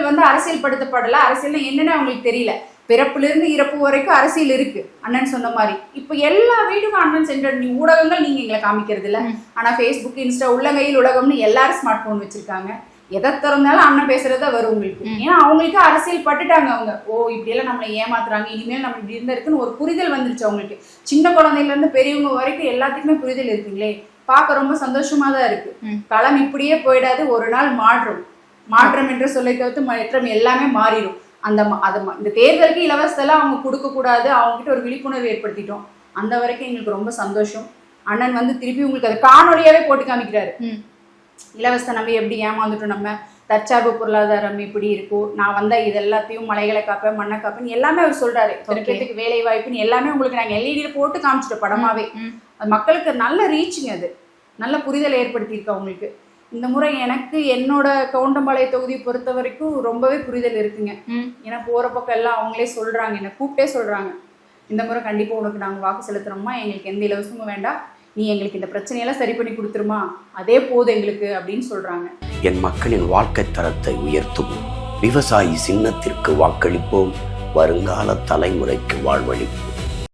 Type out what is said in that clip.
வந்து அரசியல் படுத்தப்படல. அரசியல் என்னன்னு அவங்களுக்கு தெரியல. பிறப்பிலிருந்து இறப்பு வரைக்கும் அரசியல் இருக்கு அண்ணன் சொன்ன மாதிரி. இப்போ எல்லா வீடுக்கும் அண்ணன் சென்ற ஊடகங்கள் நீங்க எங்களை காமிக்கிறது இல்லை. ஆனா ஃபேஸ்புக், இன்ஸ்டா, உள்ளங்கையில் உலகம்னு எல்லாரும் ஸ்மார்ட் போன் வச்சிருக்காங்க. எதை திறந்தாலும் அண்ணன் பேசுறதா வரும் உங்களுக்கு. ஏன்னா அவங்களுக்கு அரசியல் பட்டுட்டாங்க. அவங்க இப்படியெல்லாம் நம்மளை ஏமாத்துறாங்க, இனிமேல் நம்ம இப்படி இருந்தா இருக்குன்னு ஒரு புரிதல் வந்துருச்சு அவங்களுக்கு. சின்ன குழந்தைல இருந்து பெரியவங்க வரைக்கும் எல்லாத்துக்குமே புரிதல் இருக்குங்களே. பார்க்க ரொம்ப சந்தோஷமா தான் இருக்கு. களம் இப்படியே போயிடாது, ஒரு நாள் மாற்றம் என்று சொல்லை தவிர்த்து மாற்றம் எல்லாமே மாறிடும். இந்த தேர்தலுக்கு இலவசத்தெல்லாம் அவங்க கொடுக்க கூடாது, அவங்க கிட்ட ஒரு விழிப்புணர்வு ஏற்படுத்திட்டோம். அந்த வரைக்கும் எங்களுக்கு ரொம்ப சந்தோஷம். அண்ணன் வந்து திருப்பி உங்களுக்கு அதை காணொலியாவே போட்டு காமிக்கிறாரு. இலவசத்தை நம்பி எப்படி ஏமாந்துட்டோம், நம்ம தற்சார்பு பொருளாதாரம் இப்படி இருக்கும், நான் வந்தா இது எல்லாத்தையும் மலைகளை காப்பேன், மண்ணை காப்பேன்னு எல்லாமே அவர் சொல்றாரு. பேருக்கு வேலை வாய்ப்புன்னு எல்லாமே உங்களுக்கு நாங்கள் எல்இடியில போட்டு காமிச்சிட்டோம் படமாவே. அது மக்களுக்கு நல்ல ரீச்சிங், அது நல்ல புரிதலை ஏற்படுத்தியிருக்கு அவங்களுக்கு. இந்த முறை எனக்கு என்னோட கவுண்டம்பாளைய தொகுதியை பொறுத்த வரைக்கும் ரொம்பவே புரிதல் இருக்குங்க. ஏன்னா போற பக்கம் எல்லாம் அவங்களே சொல்றாங்க, என்னை கூப்பிட்டே சொல்றாங்க, இந்த முறை கண்டிப்பா உனக்கு நாங்கள் வாக்கு செலுத்துறோம்மா, எங்களுக்கு எந்த இலவசமும் வேண்டாம், நீ எங்களுக்கு இந்த பிரச்சனையெல்லாம் சரி பண்ணி கொடுத்துருமா, அதே போதும் எங்களுக்கு அப்படின்னு சொல்றாங்க. என் மக்களின் வாழ்க்கை தரத்தை உயர்த்துவோம், விவசாயி சின்னத்திற்கு வாக்களிப்போம், வருங்கால தலைமுறைக்கு வாழ்வளிப்போம்.